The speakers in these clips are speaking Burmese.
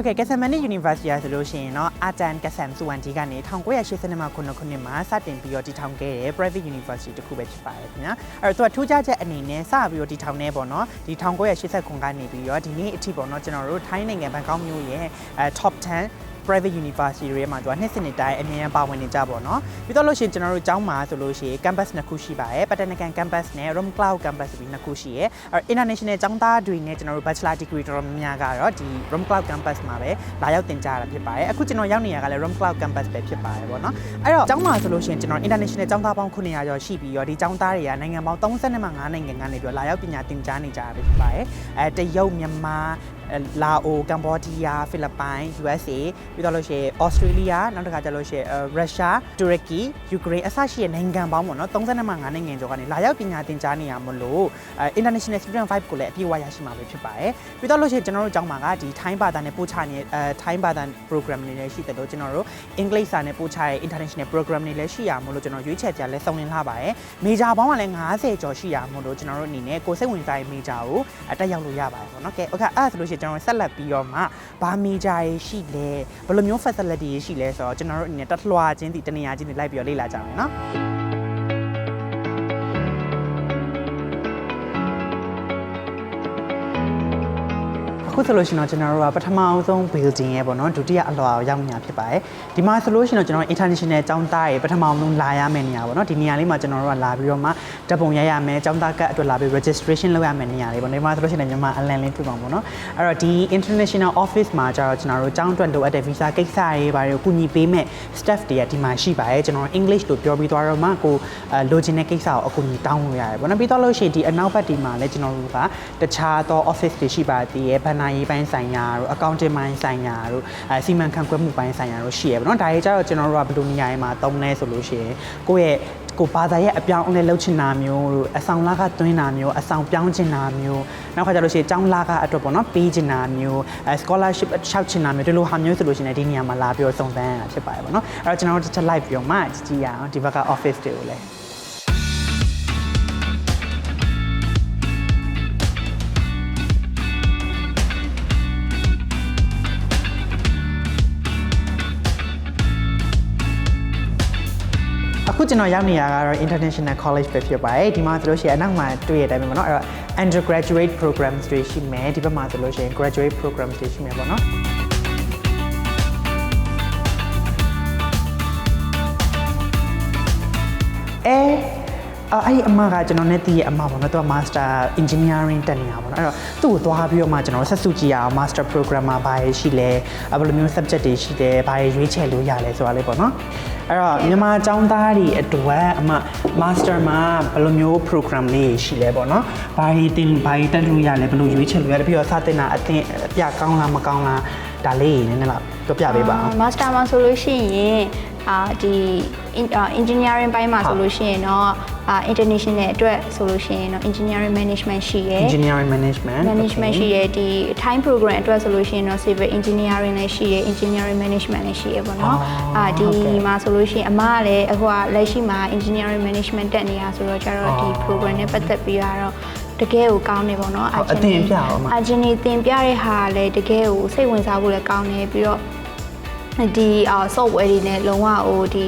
ဟုတ်ကဲ့ Kasamani University ဆိုလို့ရှိရင်เนาะ Atan Kasam Suwanti ကနေ1982မှာခုနှစ်မှာစတင်ပြီးတော့တည်ထောင်ခဲ့တဲ့ private university တစ်ခုပဲဖြစ်ပါတယ်ခင်ဗျာအဲ့တော့သူကထူးခြားချက်အနေနဲ့စပြီးတော့တည်ထောင်နေပေါ့เนาะဒီ1989ကနေပြီးတော့ဒီနေ့အထိပေါ့เนาะကျွန်တော်တို့ထိုင်းနိုင်ငံဘန်ကောက်မြို့ရဲ့top 10 private university တွေမှာသူကနှစ်စဉ်နှစ်တိုင်းအမြဲပါဝင်နေကြပါတော့ပြီးတော့လို့ရှိရင်ကျွန်တော်တို့ကျောင်းမှာဆိုလို့ရှိရင် campus နှစ်ခုရှိပါတယ် Patanakan campus နဲ့ Rom Cloud campus ပြီးနှစ်ခုရှိရဲ international ကျောင်းသားတွေနဲ့ကျွန်တော်တို့ bachelor degree တော်တော်များများကတော့ဒီ Rom Cloud campus မှာပဲလာရောက်သင်ကြားရတာဖြစ်ပါတယ်အခုကျွန်တော်ရောက်နေရကလည်း Rom Cloud campus ပဲဖြစ်ပါတယ်ပေါ့နော်အဲ့တော့ကျောင်းမှာဆိုလို့ရှိရင်ကျွန်တော် international ကျောင်းသားပေါင်း900ကျော်ရှိပြီးတော့ဒီကျောင်းသားတွေကနိုင်ငံပေါင်း32မှာ5နိုင်ငံကနေပြီးတော့လာရောက်ပညာသင်ကြားနေကြတာဖြစ်ပါတယ်တရုတ်မြန်မာလာအိုကမ်ဘောဒီးယားဖိလစ်ပိုင် USA ပြီးတော့လို့ရှိရင် Australia နောက်တစ်ခါကျလို့ရှိရင်ရုရှားတူရကီယူကရိန်းအစရှိတဲ့နိုင်ငံပေါင်းပေါ့နော်32မှာ5နိုင်ငံကျော်ကနေလာရောက်ပညာသင်ကြားနေရမလို့ International Student Vibe ကိုလည်းအပြည့်အဝရရှိမှာပဲဖြစ်ပါတယ်ပြီးတော့လို့ရှိရင်ကျွန်တော်တို့ကျောင်းမှာကဒီထိုင်းဘာသာနဲ့ပို့ချနေထိုင်းဘာသာ program တွေလည်းရှိတယ်လို့ကျွန်တော်တို့အင်္ဂလိပ်စာနဲ့ပို့ချတဲ့ international program တွေလည်းရှိရမလို့ကျွန်တော်ရွေးချယ်ကြလဲစုံလင်လာပါတယ် major ပေါင်းကလည်း50ကျော်ရှိရမလို့ကျွန်တော်တို့အနေနဲ့ကိုစိတ်ဝင်စားတဲ့ major ကိုတက်ရောက်လို့ရပါတယ်ပေါ့နော်ကဲ okay အဲ့ဒါဆိုလို့ရှိရင်ကျွန်တော်ဆက်လက်ပြီးတော့မှဘာ major ရှိလဲဘယ်လိုမျိုး facility ရှိလဲဆိုတော့ကျွန်တော်တို့အနေနဲ့တက်လွှာချင်းဒီတနေရာချင်းဒီလိုက်ပြီးတော့လေ့လာကြမယ်နော်အခုဆိုလို့ရှိရင်တော့ကျွန်တော်တို့ကပထမအောင်ဆုံး building ရဲ့ပေါ့နော်ဒုတိယအလွှာကိုရောက်နေတာဖြစ်ပါတယ်ဒီမှာဆိုလို့ရှိရင်တော့ကျွန်တော် international ကျောင်းသားတွေပထမအောင်ဆုံးလာရမယ့်နေရာပေါ့နော်ဒီနေရာလေးမှာကျွန်တော်တို့ကလာပြီးတော့မှတပ်ပုံရရမယ်ကျောင်းသားကတ်အတွက်လာပြီး registration လုပ်ရမယ့်နေရာလေးပေါ့ဒီမှာဆိုလို့ရှိရင်မြန်မာအလန်လေးပြပါပေါ့နော်အဲ့တော့ဒီ international office မှာကျတော့ကျွန်တော်တို့ကျောင်းအတွက်လိုအပ်တဲ့ visa ကိစ္စတွေဘာတွေကိုကူညီပေးမဲ့ staff တွေကဒီမှာရှိပါတယ်ကျွန်တော် English လို့ပြောပြီးသွားတော့မှကိုလိုချင်တဲ့ကိစ္စကိုအကူအညီတောင်းလို့ရတယ်ပေါ့နော်ပြီးတော့လို့ရှိရင်ဒီအနောက်ဘက်ဒီမှာလည်းကျွန်တော်တို့ကတခြားသော office တွေရှိပါသေးရဲ့ဘဏ္ဍာရေးပိုင်းဆိုင်ရာတို့ accounting ပိုင်းဆိုင်ရာတို့စီမံခန့်ခွဲမှုပိုင်းဆိုင်ရာတို့ရှိရပါတော့ဒါတွေကြတော့ကျွန်တော်တို့ကဘယ်လိုနေရာတွေမှာသုံးလဲဆိုလို့ရှိရင်ကိုယ့်ရဲ့ကိုဘာသာရဲ့အပြောင်းအလဲလုပ်ချင်တာမျိုးတို့အဆောင်လာကတွင်းတာမျိုးအဆောင်ပြောင်းချင်တာမျိုးနောက်ခါကျလို့ရှိရင်ကျောင်းလာကအတွက်ပေါ့နော်ပေးချင်တာမျိုးscholarship ရှောက်ချင်တာမျိုးဒီလိုဟာမျိုးဆိုလို့ရှိရင်ဒီနေရာမှာလာပြီးတော့စုံစမ်းရတာဖြစ်ပါတယ်ပေါ့နော်အဲ့တော့ကျွန်တော်တို့တစ်ချက် live ပြီးတော့မှကြည့်ရအောင်ဒီဘက်က office တွေကိုလည်းအခုကျွန်တော်ရောက်နေရတာကတော့ International College ပဲဖြစ်ပါတယ်ဒီမှာဆိုလို့ရှိရင်အနောက်မှာတွေ့ရတဲ့အတိုင်းပဲပေါ့နော်အဲ့တော့ undergraduate programs တွေရှိမယ်ဒီဘက်မှာဆိုလို့ရှိရင် graduate programs တွေရှိမယ်ပေါ့နော်အဲ့ဒီအမကကျွန်တော်နဲ့တည်ရဲ့အမပေါ့နော်သူက Master Engineering တက်နေတာပေါ့နော်အဲ့တော့သူ့ကိုသွားပြီးတော့မှကျွန်တော်ဆက်စုကြည့်ရအောင် Master Program မှာဘာရှိလဲဘယ်လိုမျိုး subject တွေရှိတယ်ဘာတွေရွေးချယ်လို့ရလဲဆိုတာလေးပေါ့နော်အဲ့တော့မြန်မာကျောင်းသားတွေအတွက်အမ Master မှာဘယ်လိုမျိုး program လေးရှိလဲပေါ့နော်ဘာတွေတက်လို့ရလဲဘယ်လိုရွေးချယ်လို့ရလဲပြီးတော့စတင်တာအသင်အပြကောင်းလားမကောင်းလားဒါလေးနည်းနည်းလောက်ပြောပြပေးပါအောင် Master မှာဆိုလို့ရှိရင်ဒီ engineering ဘိုင်းမှာဆိုလို့ရှိရင်တော့international အတွက်ဆိုလို့ရှိရင်တော့ engineering management ရှိရယ် engineering management ရှိရယ်ဒီ time program အတွက်ဆိုလို့ရှိရင်တော့ civil engineering လည်းရှိရယ် engineering management လည်းရှိရယ်ပေါ့နော်ဒီမှာဆိုလို့ရှိရင်အမကလည်းအခုကလက်ရှိမှာ engineering management တက်နေရဆိုတော့ကျတော့ဒီ program နဲ့ပတ်သက်ပြီးတော့တကယ်ကိုကောင်းနေပေါ့နော်အတင်ပြအောင်ပါအဂျင်နီတင်ပြတဲ့ဟာလည်းတကယ်ကိုစိတ်ဝင်စားဖို့လည်းကောင်းနေပြီးတော့ဒီ software တွေနဲ့လုံးဝဟိုဒီ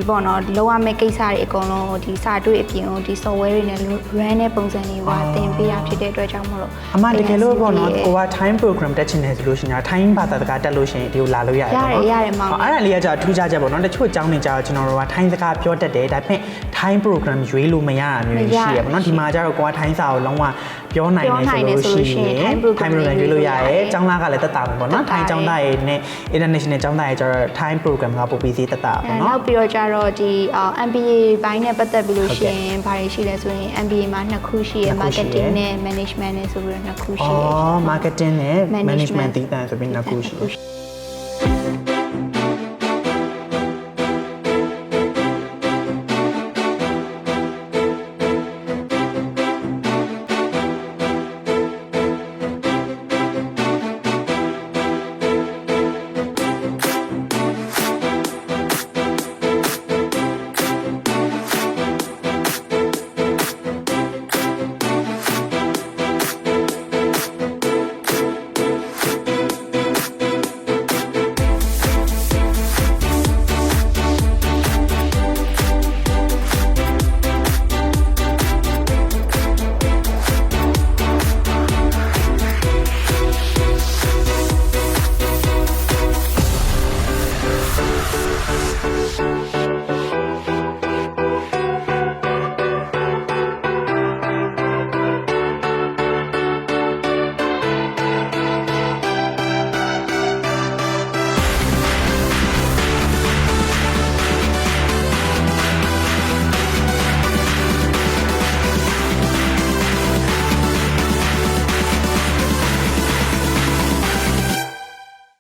ပေါ့နော်လုံးဝမဲ့ကိစ္စတွေအကုန်လုံးဒီစာတွေ့အပြင်ဒီ software တွေနဲ့ run တဲ့ပုံစံတွေကသင်ပေးရဖြစ်တဲ့အတွက်ကြောင့်မလို့အမတကယ်လို့ပေါ့နော်ကိုက time program တက်ချင်တယ်ဆိုလို့ရှိရင် time ဘာသာစကားတက်လို့ရှိရင်ဒီကိုလာလို့ရတယ်ပေါ့နော်ရတယ်မောင်အဲ့ဒါလေးကကြာထူးခြားချက်ပေါ့နော်တချို့အကြောင်းတွေကြာကျွန်တော်တို့က time စကားပြောတတ်တယ်ဒါပေမဲ့ time program ရွေးလို့မရတာမျိုးရှိရပေါ့နော်ဒီမှာကျတော့ကိုက time စာကိုလုံးဝပြောနိုင်တယ်ဆိုလို့ရှိရင် time program ရွေးလို့ရတယ်ကျောင်းသားကလည်းတက်တာပေါ့နော် time ကျောင်းသားရဲ့နဲ့ international ကျောင်းသားရဲ့ကျတော့ time program ကပိုပြီးသေးတက်တာပေါ့နော်နောက်ပြီးတော့ကျတော့ဒီ MBA ဘိုင်းနဲ့ပတ်သက်ပြီးလို့ရှိရင်ဘာတွေရှိလဲဆိုရင် MBA မှာ2ခုရှိရယ် marketing နဲ့ management နဲ့ဆိုပြီးတော့2ခုရှိရယ်marketing နဲ့ management တည်တံ့ဆိုပြီး2ခုရှိတယ်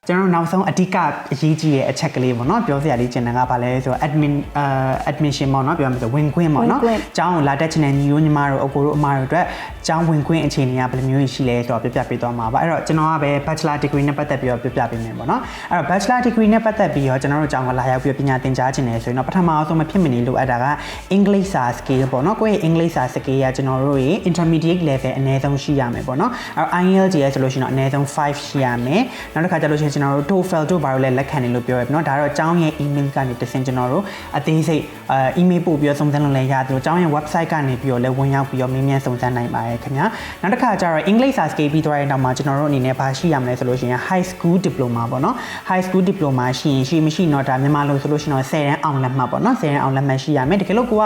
ကျွန်တော်နောက်ဆုံးအဓိကအရေးကြီးတဲ့အချက်ကလေးပေါ့နော်ပြောစရာလေးကျန်တယ်ကဘာလဲဆိုတော့ admission ပေါ့နော်ပြောရမယ်ဆိုဝင်ခွင့်ပေါ့နော်ကျောင်းကိုလာတက်ချင်တဲ့ညီတို့ညီမတို့အကိုတို့အမတို့အတွက်ကျောင်းဝင်ခွင့်အခြေအနေကဘယ်လိုမျိုးရှိလဲဆိုတော့ပြပြပေးသွားမှာပါအဲ့တော့ကျွန်တော်ကပဲ bachelor degree နဲ့ပတ်သက်ပြီးတော့ပြပြပေးမယ်ပေါ့နော်အဲ့တော့ bachelor degree နဲ့ပတ်သက်ပြီးတော့ကျွန်တော်တို့ကျောင်းကလာရောက်ပြီးပညာသင်ကြားခြင်းတယ်ဆိုရင်တော့ပထမအောင်ဆုံးမဖြစ်မနေလိုအပ်တာက English skill ပေါ့နော်ကိုယ့်ရဲ့ English skill ကကျွန်တော်တို့ရဲ့ intermediate level အနည်းဆုံးရှိရမယ်ပေါ့နော်အဲ့တော့ IELTS ဆိုလို့ရှိရင်တော့အနည်းဆုံး5ရှိရမယ်နောက်တစ်ခါကျလို့ရှိရင်ကျွန်တော်တို့ TOEFL တို့ဘာလို့လဲလက်ခံတယ်လို့ပြောရပြီเนาะဒါတော့ကျောင်းရဲ့ email ကနေတဆင့်ကျွန်တော်တို့အသေးစိတ်email ပို့ပြီးတော့စုံစမ်းလို့လည်းရတယ်ကျောင်းရဲ့ website ကနေပြီးတော့လည်းဝင်ရောက်ပြီးတော့မေးမြန်းစုံစမ်းနိုင်ပါတယ်ခင်ဗျာနောက်တစ်ခါကျတော့ English skill ပြီးသွားတဲ့နောက်မှာကျွန်တော်တို့အနေနဲ့ဘာရှိရမလဲဆိုလို့ရှိရင် high school diploma ပေါ့နော် high school diploma ရှိရင်ရှိမရှိတော့ဒါမြန်မာလိုဆိုလို့ရှိရင်တော့10တန်းအောင်လက်မှတ်ပေါ့နော်10တန်းအောင်လက်မှတ်ရှိရမယ်တကယ်လို့ကိုက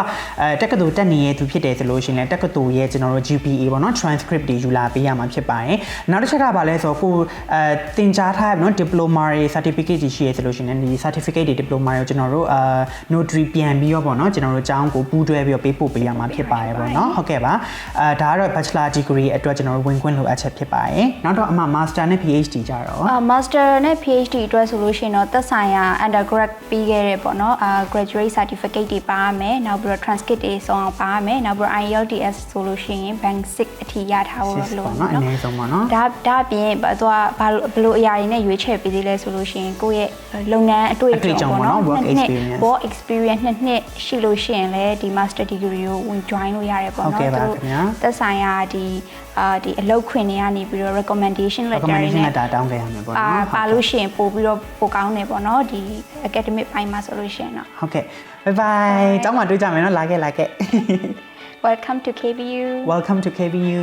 တက္ကသိုလ်တက်နေရသူဖြစ်တယ်ဆိုလို့ရှိရင်လည်းတက္ကသိုလ်ရဲ့ကျွန်တော်တို့ GPA ပေါ့နော် transcript တွေယူလာပေးရမှာဖြစ်ပါတယ်နောက်တစ်ချက်ကဘာလဲဆိုတော့ကိုသင်ကြားထားရနော် diploma တွေ certificate ကြီးရှိရဆိုလို့ရှိရင်ဒီ certificate တွေ diploma တွေကျွန်တော်တို့notary ပြန်ပြီးတော့ပေါ့နော်ကျွန်တော်တို့ကျောင်းကိုပူးတွဲပြီးတော့ပေးပို့ပေးရမှာဖြစ်ပါတယ်ပေါ့နော်ဟုတ်ကဲ့ပါဒါကတော့ bachelor degree အတွက်ကျွန်တော်တို့ဝင်ခွင့်လိုအပ်ချက်ဖြစ်ပါတယ်နောက်တော့အမှ master နဲ့ PhD ကြတော့master နဲ့ PhD အတွက်ဆိုလို့ရှိရင်တော့သက်ဆိုင်ရာ undergrad ပြီးခဲ့တဲ့ပေါ့နော်graduate certificate တွေပါရမယ်နောက်ပြီးတော့ transcript တွေစုံအောင်ပါရမယ်နောက်ပြီးတော့ IELTS ဆိုလို့ရှိရင် band 6အထိရထားဖို့လို့နော်အနည်းဆုံးပေါ့နော်ဒါအပြင်သူကဘယ်လိုအရာတွေနဲ့ရွေးချယ်ပေးသေးလဲဆိုလို့ရှိရင်ကိုယ့်ရဲ့လုပ်ငန်းအတွေ့အကြုံပေါ့နော် work experience နှစ်ရှိလို့ရှိရင်လည်းဒီ master degree ကိုဝင် join လို့ရတယ်ပေါ့နော်သူသက်ဆိုင်ရာဒီအလုပ်ခွင်တွေကနေပြီးတော့ recommendation letter တွေနဲ့တောင်းခဲ့ရမယ်ပေါ့နော်ပါလို့ရှိရင်ပို့ပြီးတော့ပိုကောင်းတယ်ပေါ့နော်ဒီ academic ပိုင်းမှာဆိုလို့ရှိရင်တော့ဟုတ်ကဲ့ bye bye ကျောင်းမှာတွေ့ကြမယ်နော်လာခဲ့Welcome to KBU Welcome to KBU